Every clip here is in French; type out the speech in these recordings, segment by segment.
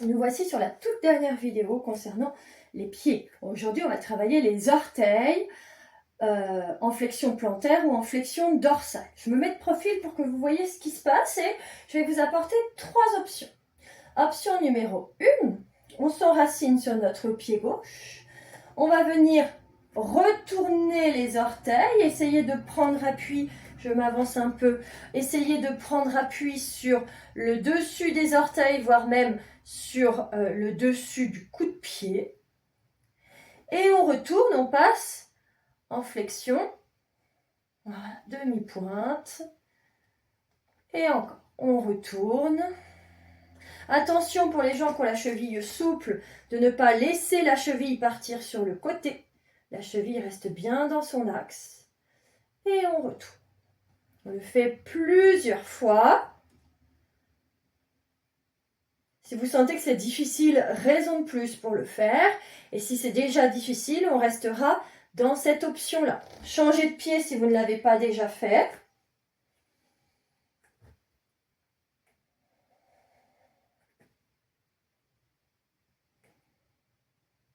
Nous voici sur la toute dernière vidéo concernant les pieds. Aujourd'hui, on va travailler les orteils en flexion plantaire ou en flexion dorsale. Je me mets de profil pour que vous voyez ce qui se passe et je vais vous apporter 3 options. Option numéro 1, on s'enracine sur notre pied gauche. On va venir retourner les orteils, essayer de prendre appui, je m'avance un peu, essayer de prendre appui sur le dessus des orteils, voire même sur le dessus du coup de pied. Et on retourne, on passe en flexion, voilà, demi-pointe, et encore, on retourne. Attention pour les gens qui ont la cheville souple, de ne pas laisser la cheville partir sur le côté. La cheville reste bien dans son axe. Et on retourne. On le fait plusieurs fois. Si vous sentez que c'est difficile, raison de plus pour le faire. Et si c'est déjà difficile, on restera dans cette option-là. Changez de pied si vous ne l'avez pas déjà fait.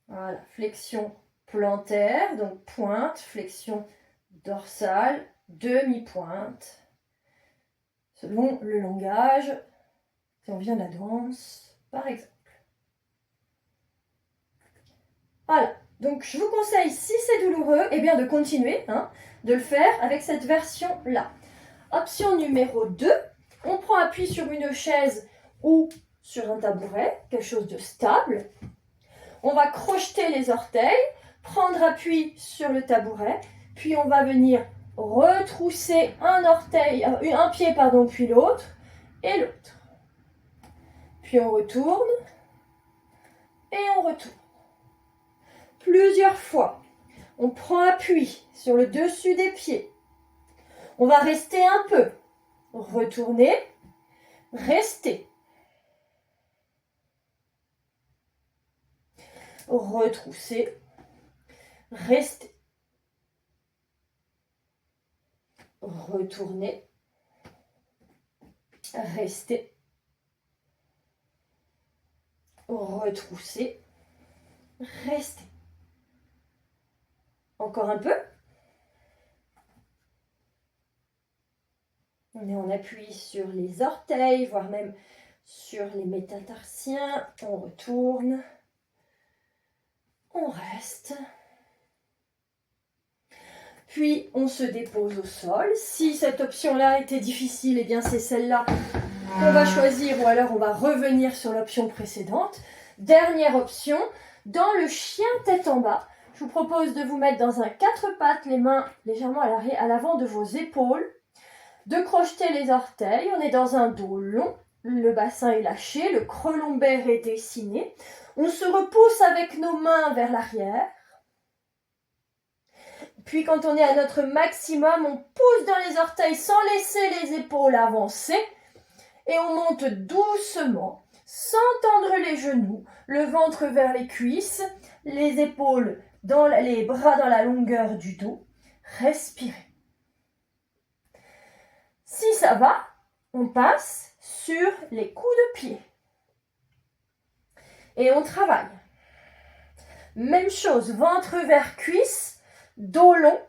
Voilà, flexion plantaire, donc pointe, flexion dorsale, demi-pointe. Selon le langage, si on vient de la danse, par exemple. Voilà, donc je vous conseille, si c'est douloureux, eh bien de continuer, de le faire avec cette version-là. Option numéro 2, on prend appui sur une chaise ou sur un tabouret, quelque chose de stable. On va crocheter les orteils, prendre appui sur le tabouret, puis on va venir retrousser un pied, puis l'autre, et l'autre. Puis on retourne, et on retourne. Plusieurs fois, on prend appui sur le dessus des pieds. On va rester un peu, retourner, rester. Retrousser, rester. Retourner, rester. Retrousser, rester. Encore un peu. On est en appui sur les orteils, voire même sur les métatarsiens. On retourne. On reste. Puis on se dépose au sol. Si cette option-là était difficile, eh bien c'est celle-là qu'on va choisir ou alors on va revenir sur l'option précédente. Dernière option, dans le chien tête en bas, je vous propose de vous mettre dans un 4 pattes, les mains légèrement à l'avant de vos épaules, de crocheter les orteils. On est dans un dos long, le bassin est lâché, le creux lombaire est dessiné. On se repousse avec nos mains vers l'arrière. Puis quand on est à notre maximum, on pousse dans les orteils sans laisser les épaules avancer. Et on monte doucement, sans tendre les genoux, le ventre vers les cuisses, les épaules, les bras dans la longueur du dos. Respirez. Si ça va, on passe sur les coups de pied. Et on travaille. Même chose, ventre vers cuisses, dos long.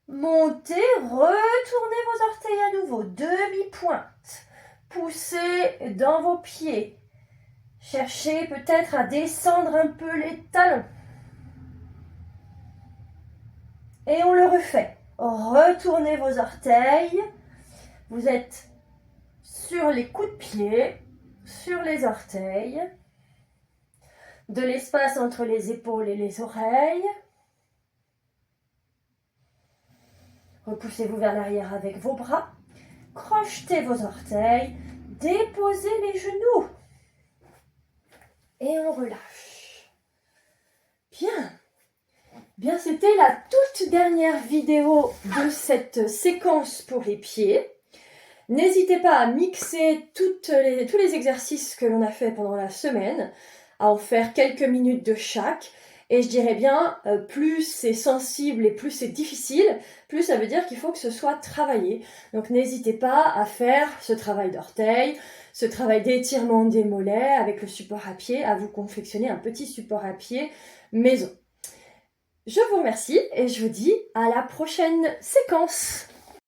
Montez, retournez vos orteils à nouveau, demi-pointe. Poussez dans vos pieds. Cherchez peut-être à descendre un peu les talons. Et on le refait. Retournez vos orteils. Vous êtes sur les coups de pied, sur les orteils. De l'espace entre les épaules et les oreilles. Repoussez-vous vers l'arrière avec vos bras. Crochetez vos orteils. Déposez les genoux. Et on relâche. Bien, c'était la toute dernière vidéo de cette séquence pour les pieds. N'hésitez pas à mixer tous les exercices que l'on a fait pendant la semaine, à en faire quelques minutes de chaque. Et je dirais bien, plus c'est sensible et plus c'est difficile, plus ça veut dire qu'il faut que ce soit travaillé. Donc n'hésitez pas à faire ce travail d'orteil, ce travail d'étirement des mollets avec le support à pied, à vous confectionner un petit support à pied maison. Je vous remercie et je vous dis à la prochaine séquence.